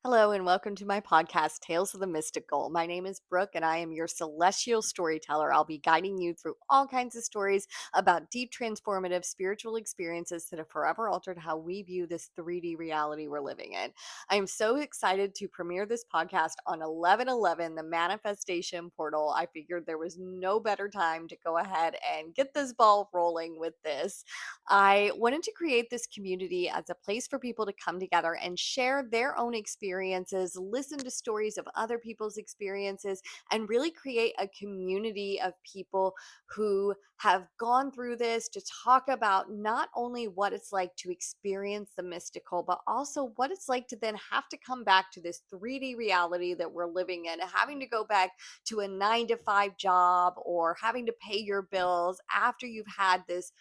Hello and welcome to my podcast, Tales of the Mystical. My name is Brooke and I am your celestial storyteller. I'll be guiding you through all kinds of stories about deep, transformative spiritual experiences that have forever altered how we view this 3D reality we're living in. I am so excited to premiere this podcast on 11/11, the manifestation portal. I figured there was no better time to go ahead and get this ball rolling with this. I wanted to create this community as a place for people to come together and share their own experiences, listen to stories of other people's experiences, and really create a community of people who have gone through this to talk about not only what it's like to experience the mystical, but also what it's like to then have to come back to this 3D reality that we're living in, having to go back to a 9 to 5 job or having to pay your bills after you've had this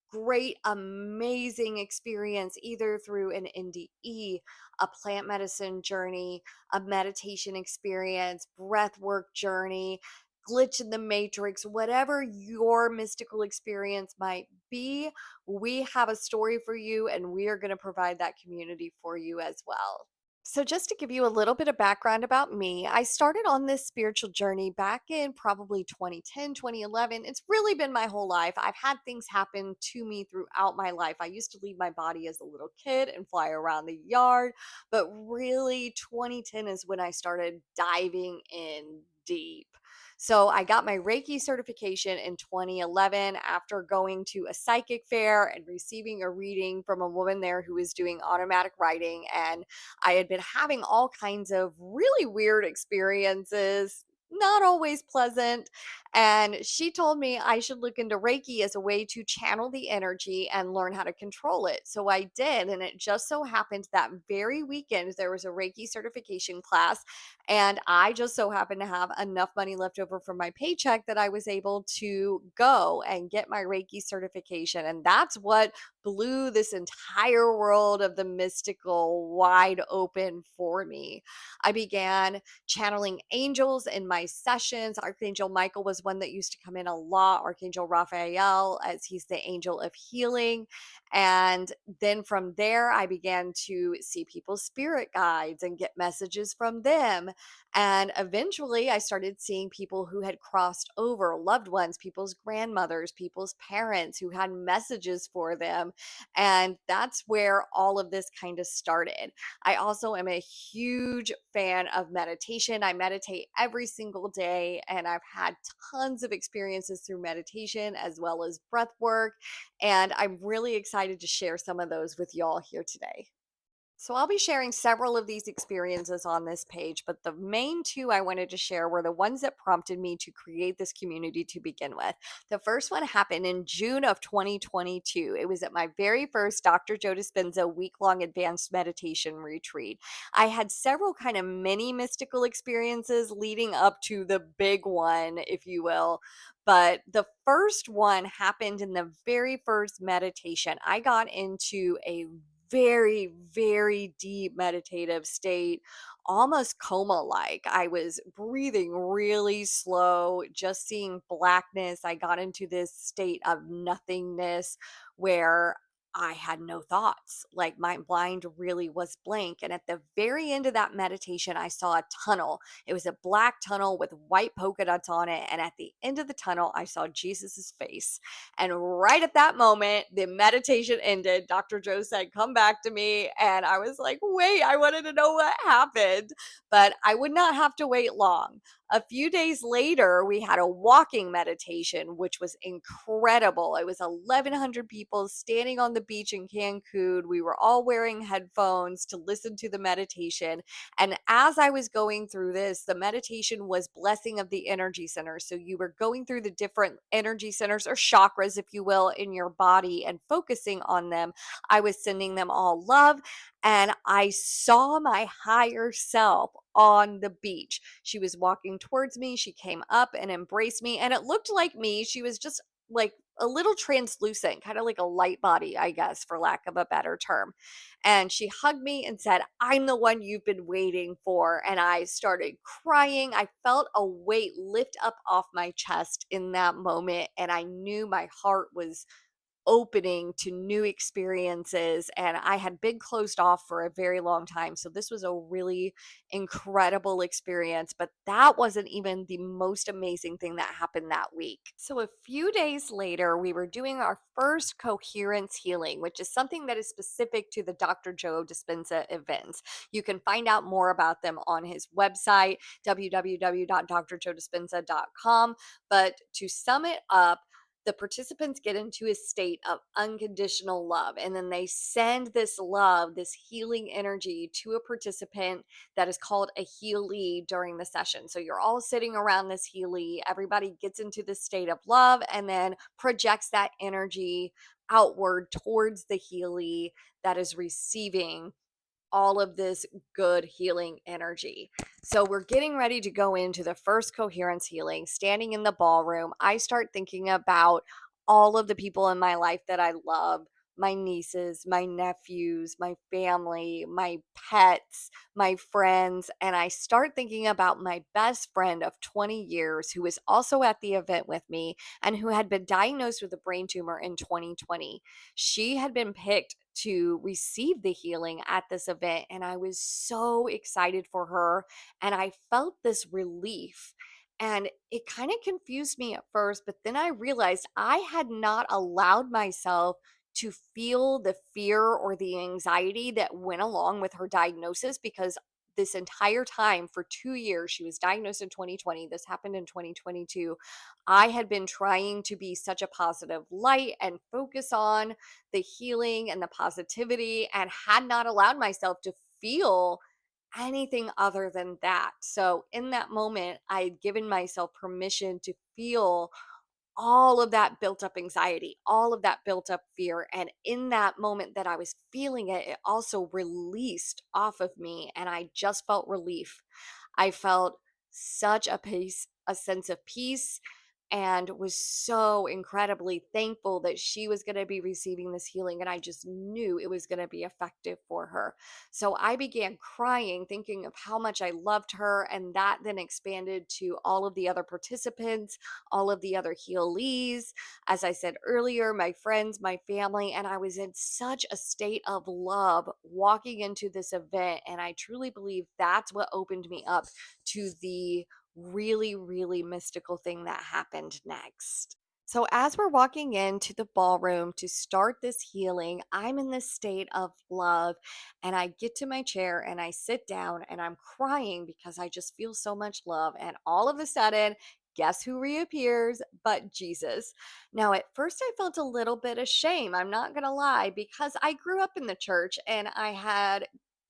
great, amazing experience either through an NDE, a plant medicine journey, a meditation experience, breath work journey, glitch in the matrix, whatever your mystical experience might be, we have a story for you and we are going to provide that community for you as well. So, just to give you a little bit of background about me, I started on this spiritual journey back in probably 2010, 2011. It's really been my whole life. I've had things happen to me throughout my life. I used to leave my body as a little kid and fly around the yard, but really 2010 is when I started diving in deep. So I got my Reiki certification in 2011 after going to a psychic fair and receiving a reading from a woman there who was doing automatic writing. And I had been having all kinds of really weird experiences, not always pleasant. And she told me I should look into Reiki as a way to channel the energy and learn how to control it. So I did. And it just so happened that very weekend, there was a Reiki certification class. And I just so happened to have enough money left over from my paycheck that I was able to go and get my Reiki certification. And that's what blew this entire world of the mystical wide open for me. I began channeling angels in my sessions. Archangel Michael was one that used to come in a lot, Archangel Raphael, as he's the angel of healing. And then from there, I began to see people's spirit guides and get messages from them. And eventually, I started seeing people who had crossed over, loved ones, people's grandmothers, people's parents who had messages for them. And that's where all of this kind of started. I also am a huge fan of meditation. I meditate every single day, and I've had tons of experiences through meditation as well as breath work. And I'm really excited to share some of those with y'all here today. So, I'll be sharing several of these experiences on this page, but the main two I wanted to share were the ones that prompted me to create this community to begin with. The first one happened in June of 2022. It was at my very first Dr. Joe Dispenza week long advanced meditation retreat. I had several kind of mini mystical experiences leading up to the big one, if you will. But the first one happened in the very first meditation. I got into a very, very deep meditative state, almost coma like. I was breathing really slow, just seeing blackness. I got into this state of nothingness where I had no thoughts. Like my mind really was blank. And at the very end of that meditation, I saw a tunnel. It was a black tunnel with white polka dots on it. And at the end of the tunnel, I saw Jesus's face. And right at that moment, the meditation ended. Dr. Joe said, "Come back to me." And I was like, wait, I wanted to know what happened. But I would not have to wait long. A few days later, we had a walking meditation, which was incredible. It was 1,100 people standing on the beach in Cancun. We were all wearing headphones to listen to the meditation. And as I was going through this, the meditation was blessing of the energy centers. So you were going through the different energy centers or chakras, if you will, in your body and focusing on them. I was sending them all love. And I saw my higher self on the beach. She was walking towards me. She came up and embraced me. And it looked like me. She was just like a little translucent, kind of like a light body, I guess, for lack of a better term. And she hugged me and said, "I'm the one you've been waiting for." And I started crying. I felt a weight lift up off my chest in that moment. And I knew my heart was opening to new experiences, and I had been closed off for a very long time. So this was a really incredible experience, but that wasn't even the most amazing thing that happened that week. So a few days later, we were doing our first coherence healing, which is something that is specific to the Dr. Joe Dispenza events. You can find out more about them on his website, www.drjoedispenza.com. But to sum it up, the participants get into a state of unconditional love, and then they send this love, this healing energy to a participant that is called a healee during the session. So you're all sitting around this healee, everybody gets into this state of love and then projects that energy outward towards the healee that is receiving all of this good healing energy. So we're getting ready to go into the first coherence healing. Standing in the ballroom, I start thinking about all of the people in my life that I love, my nieces, my nephews, my family, my pets, my friends. And I start thinking about my best friend of 20 years who was also at the event with me and who had been diagnosed with a brain tumor in 2020. She had been picked to receive the healing at this event, and I was so excited for her. And I felt this relief. And it kind of confused me at first, but then I realized I had not allowed myself to feel the fear or the anxiety that went along with her diagnosis, because this entire time for 2 years, she was diagnosed in 2020. This happened in 2022. I had been trying to be such a positive light and focus on the healing and the positivity, and had not allowed myself to feel anything other than that. So in that moment, I had given myself permission to feel all of that built up anxiety, all of that built up fear. And in that moment that I was feeling it, it also released off of me. And I just felt relief. I felt such a peace, a sense of peace, and was so incredibly thankful that she was going to be receiving this healing. And I just knew it was going to be effective for her. So I began crying, thinking of how much I loved her. And that then expanded to all of the other participants, all of the other healees. As I said earlier, my friends, my family. And I was in such a state of love walking into this event. And I truly believe that's what opened me up to the really, really mystical thing that happened next. So, as we're walking into the ballroom to start this healing, I'm in this state of love, and I get to my chair and I sit down and I'm crying because I just feel so much love. And all of a sudden, guess who reappears but Jesus? Now, at first, I felt a little bit of shame. I'm not going to lie, because I grew up in the church and I had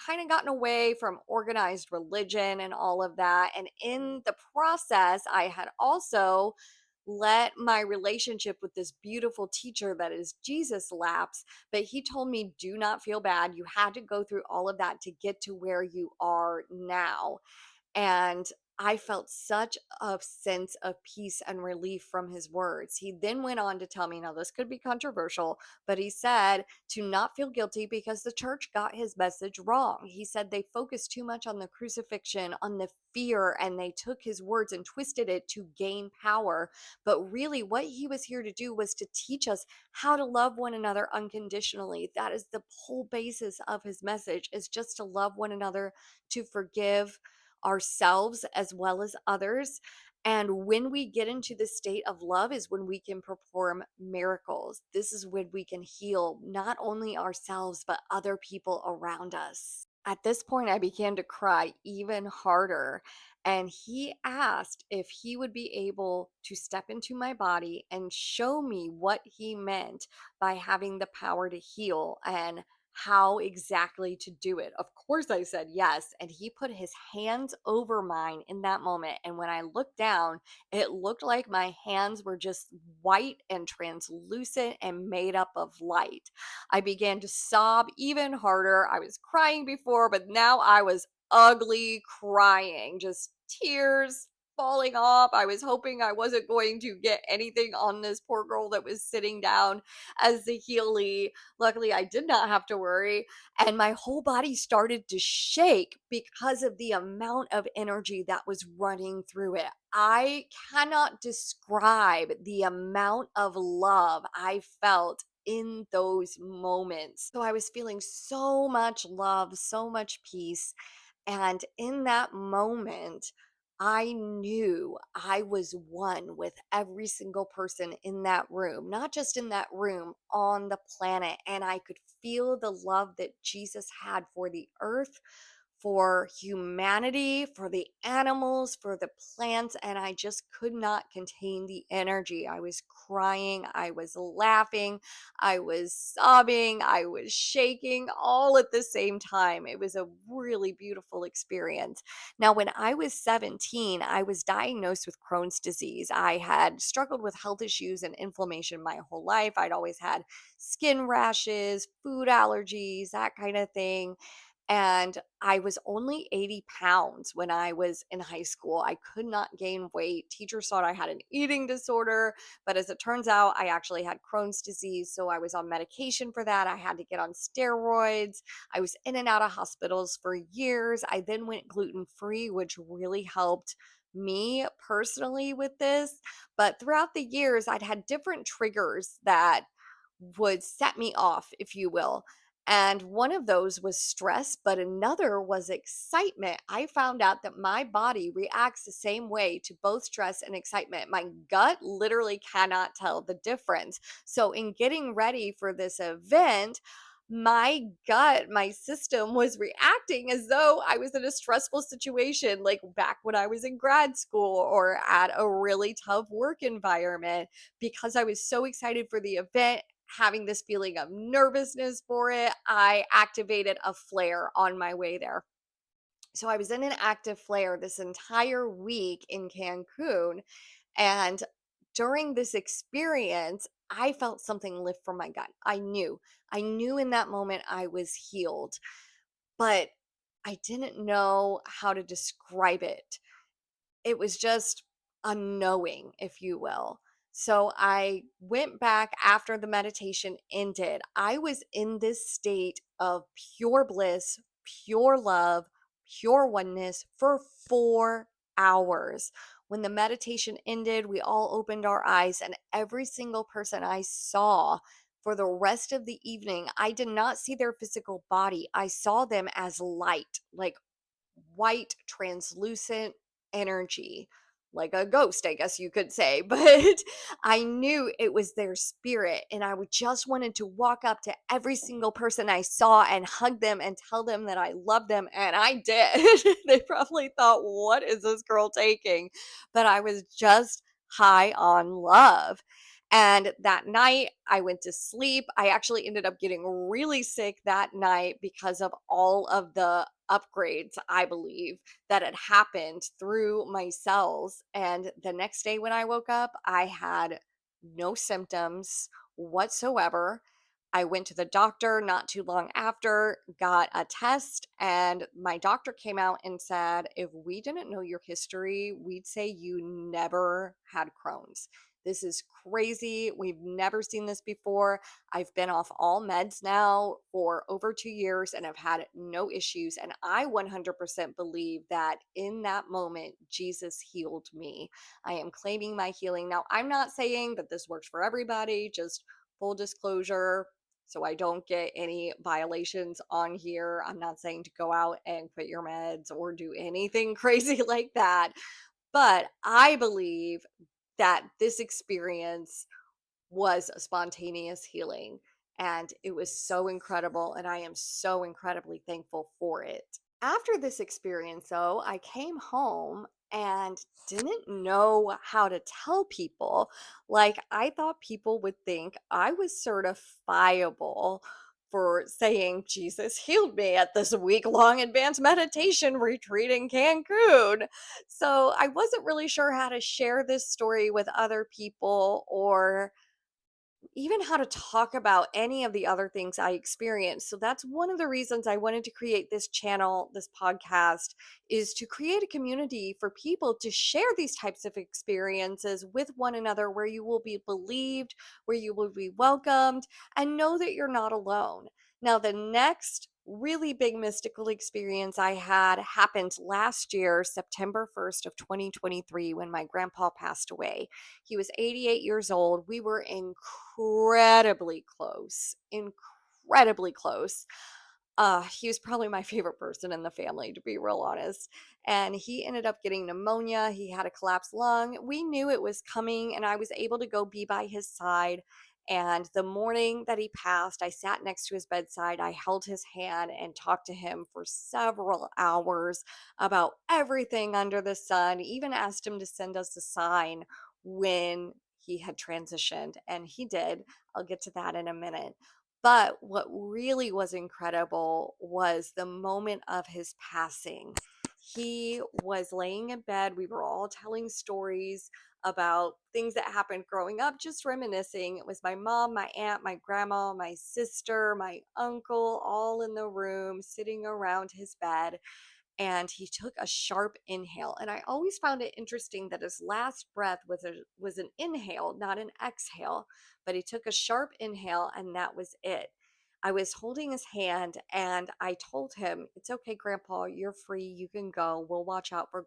kind of gotten away from organized religion and all of that. And in the process, I had also let my relationship with this beautiful teacher that is Jesus lapse. But he told me, do not feel bad. You had to go through all of that to get to where you are now. And I felt such a sense of peace and relief from his words. He then went on to tell me, now this could be controversial, but he said to not feel guilty because the church got his message wrong. He said they focused too much on the crucifixion, on the fear, and they took his words and twisted it to gain power. But really, what he was here to do was to teach us how to love one another unconditionally. That is the whole basis of his message, is just to love one another, to forgive ourselves as well as others. And when we get into the state of love is when we can perform miracles. This is when we can heal not only ourselves, but other people around us. At this point, I began to cry even harder. And he asked if he would be able to step into my body and show me what he meant by having the power to heal and how exactly to do it. Of course, I said yes. And he put his hands over mine in that moment. And when I looked down, it looked like my hands were just white and translucent and made up of light. I began to sob even harder. I was crying before, but now I was ugly crying, just tears falling off. I was hoping I wasn't going to get anything on this poor girl that was sitting down as the Healy. Luckily, I did not have to worry. And my whole body started to shake because of the amount of energy that was running through it. I cannot describe the amount of love I felt in those moments. So I was feeling so much love, so much peace. And in that moment, I knew I was one with every single person in that room, not just in that room, on the planet. And I could feel the love that Jesus had for the earth, for humanity, for the animals, for the plants, and I just could not contain the energy. I was crying, I was laughing, I was sobbing, I was shaking all at the same time. It was a really beautiful experience. Now, when I was 17, I was diagnosed with Crohn's disease. I had struggled with health issues and inflammation my whole life. I'd always had skin rashes, food allergies, that kind of thing. And I was only 80 pounds when I was in high school. I could not gain weight. Teachers thought I had an eating disorder, but as it turns out, I actually had Crohn's disease. So I was on medication for that. I had to get on steroids. I was in and out of hospitals for years. I then went gluten free, which really helped me personally with this. But throughout the years, I'd had different triggers that would set me off, if you will. And one of those was stress, but another was excitement. I found out that my body reacts the same way to both stress and excitement. My gut literally cannot tell the difference. So, in getting ready for this event, my gut, my system was reacting as though I was in a stressful situation, like back when I was in grad school or at a really tough work environment, because I was so excited for the event, having this feeling of nervousness for it, I activated a flare on my way there. So I was in an active flare this entire week in Cancun. And during this experience, I felt something lift from my gut. I knew in that moment I was healed, but I didn't know how to describe it. It was just unknowing, if you will. So I went back after the meditation ended. I was in this state of pure bliss, pure love, pure oneness for 4 hours. When the meditation ended, we all opened our eyes, and every single person I saw for the rest of the evening, I did not see their physical body. I saw them as light, like white, translucent energy, like a ghost, I guess you could say. But I knew it was their spirit. And I would just wanted to walk up to every single person I saw and hug them and tell them that I love them. And I did. They probably thought, what is this girl taking? But I was just high on love. And that night, I went to sleep. I actually ended up getting really sick that night because of all of the upgrades, I believe, that had happened through my cells. And the next day when I woke up, I had no symptoms whatsoever. I went to the doctor not too long after, got a test, and my doctor came out and said, if we didn't know your history, we'd say you never had Crohn's. This is crazy. We've never seen this before. I've been off all meds now for over 2 years and have had no issues. And I 100% believe that in that moment, Jesus healed me. I am claiming my healing. Now, I'm not saying that this works for everybody, just full disclosure. So I don't get any violations on here. I'm not saying to go out and quit your meds or do anything crazy like that. But I believe that this experience was a spontaneous healing. And it was so incredible. And I am so incredibly thankful for it. After this experience, though, I came home and didn't know how to tell people. Like, I thought people would think I was certifiable for saying Jesus healed me at this week long advanced meditation retreat in Cancun. So I wasn't really sure how to share this story with other people or even how to talk about any of the other things I experienced. So that's one of the reasons I wanted to create this channel, this podcast, is to create a community for people to share these types of experiences with one another where you will be believed, where you will be welcomed, and know that you're not alone. Now, the next really big mystical experience I had happened last year, September 1st of 2023, when my grandpa passed away. He was 88 years old. We were incredibly close, incredibly close. He was probably my favorite person in the family, to be real honest. And he ended up getting pneumonia. He had a collapsed lung. We knew it was coming, and I was able to go be by his side. And the morning that he passed, I sat next to his bedside. I held his hand and talked to him for several hours about everything under the sun, even asked him to send us a sign when he had transitioned. And he did. I'll get to that in a minute. But what really was incredible was the moment of his passing. He was laying in bed. We were all telling stories about things that happened growing up, just reminiscing. It was my mom, my aunt, my grandma, my sister, my uncle, all in the room sitting around his bed, and he took a sharp inhale. And I always found it interesting that his last breath was an inhale, not an exhale, but he took a sharp inhale and that was it. I was holding his hand and I told him, "It's okay, Grandpa, you're free. You can go. We'll watch out for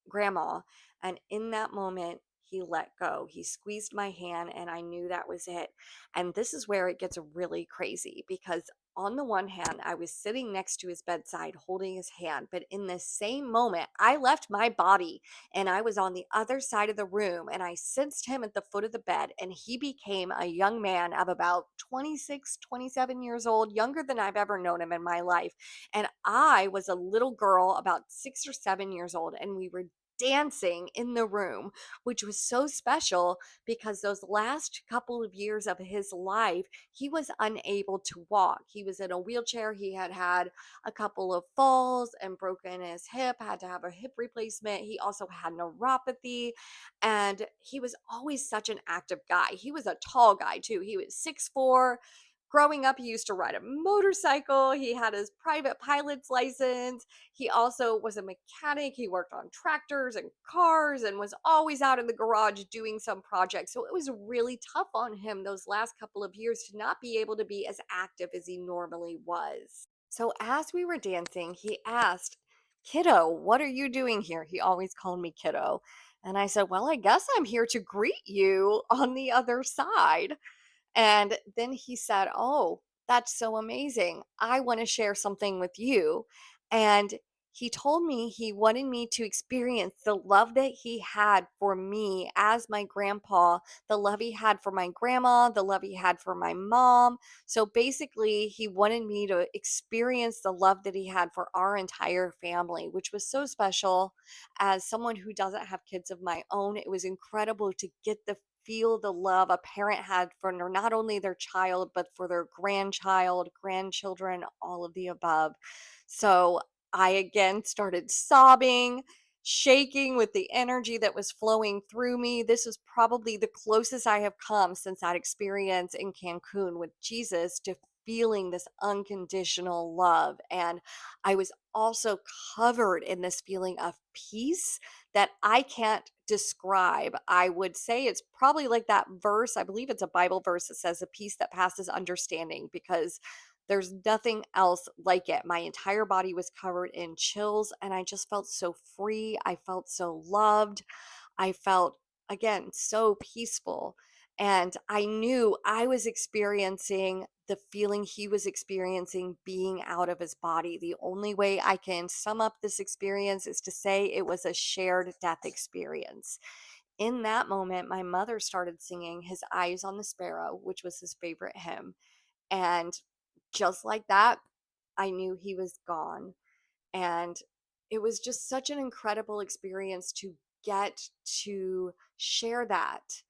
Grandma." And in that moment, he let go. He squeezed my hand and I knew that was it. And this is where it gets really crazy because on the one hand, I was sitting next to his bedside holding his hand, but in the same moment, I left my body and I was on the other side of the room and I sensed him at the foot of the bed, and he became a young man of about 26, 27 years old, younger than I've ever known him in my life. And I was a little girl about 6 or 7 years old, and we were dancing in the room, which was so special because those last couple of years of his life, he was unable to walk. He was in a wheelchair. He had had a couple of falls and broken his hip, had to have a hip replacement. He also had neuropathy, and he was always such an active guy. He was a tall guy too. He was 6'4". Growing up, he used to ride a motorcycle. He had his private pilot's license. He also was a mechanic. He worked on tractors and cars and was always out in the garage doing some project. So it was really tough on him those last couple of years to not be able to be as active as he normally was. So as we were dancing, he asked, "Kiddo, what are you doing here?" He always called me kiddo. And I said, "Well, I guess I'm here to greet you on the other side." And then he said, "Oh, that's so amazing. I want to share something with you." And he told me he wanted me to experience the love that he had for me as my grandpa, the love he had for my grandma, the love he had for my mom. So basically, he wanted me to experience the love that he had for our entire family, which was so special. As someone who doesn't have kids of my own, it was incredible to get the feel the love a parent had for not only their child, but for their grandchild, grandchildren, all of the above. So I again started sobbing, shaking with the energy that was flowing through me. This is probably the closest I have come since that experience in Cancun with Jesus to feeling this unconditional love. And I was also covered in this feeling of peace that I can't describe. I would say it's probably like that verse. I believe it's a Bible verse that says, "A peace that passes understanding," because there's nothing else like it. My entire body was covered in chills, and I just felt so free. I felt so loved. I felt, again, so peaceful. And I knew I was experiencing the feeling he was experiencing being out of his body. The only way I can sum up this experience is to say it was a shared death experience. In that moment, my mother started singing His Eyes on the Sparrow, which was his favorite hymn. And just like that, I knew he was gone. And it was just such an incredible experience to get to share that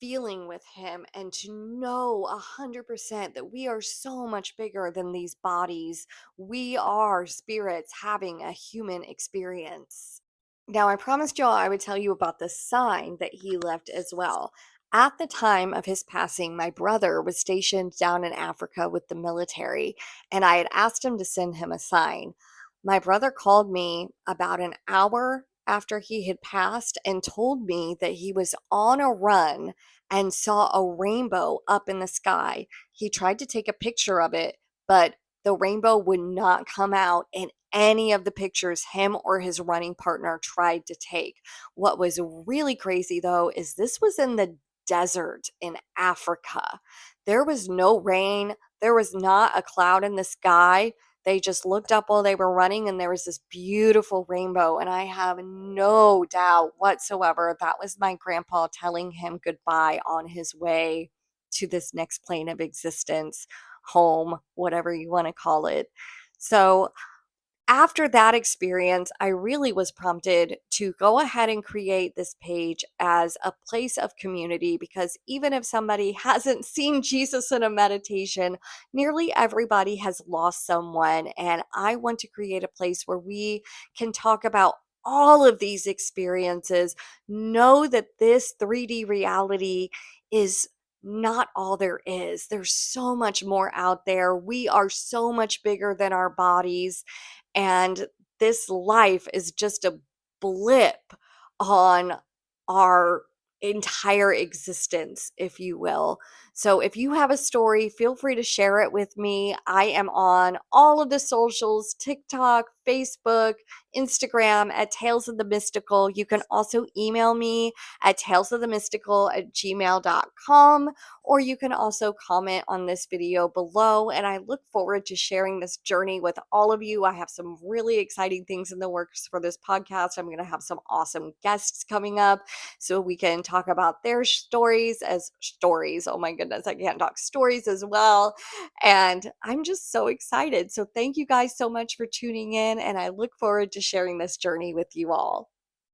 feeling with him and to know 100% that we are so much bigger than these bodies. We are spirits having a human experience. Now, I promised y'all I would tell you about the sign that he left as well. At the time of his passing, my brother was stationed down in Africa with the military, and I had asked him to send him a sign. My brother called me about an hour after he had passed and told me that he was on a run and saw a rainbow up in the sky. He tried to take a picture of it, but the rainbow would not come out in any of the pictures him or his running partner tried to take. What was really crazy though is this was in the desert in Africa. There was no rain, there was not a cloud in the sky. They just looked up while they were running and there was this beautiful rainbow. And I have no doubt whatsoever that was my grandpa telling him goodbye on his way to this next plane of existence, home, whatever you want to call it. So after that experience, I really was prompted to go ahead and create this page as a place of community because even if somebody hasn't seen Jesus in a meditation, nearly everybody has lost someone. And I want to create a place where we can talk about all of these experiences, know that this 3D reality is not all there is. There's so much more out there. We are so much bigger than our bodies. And this life is just a blip on our entire existence, if you will. So if you have a story, feel free to share it with me. I am on all of the socials: TikTok, Facebook, Instagram at Tales of the Mystical. You can also email me at talesofthemystical@gmail.com, or you can also comment on this video below. And I look forward to sharing this journey with all of you. I have some really exciting things in the works for this podcast. I'm going to have some awesome guests coming up so we can talk about their stories as stories. Oh my goodness, I can't talk stories as well. And I'm just so excited. So thank you guys so much for tuning in. And I look forward to sharing this journey with you all.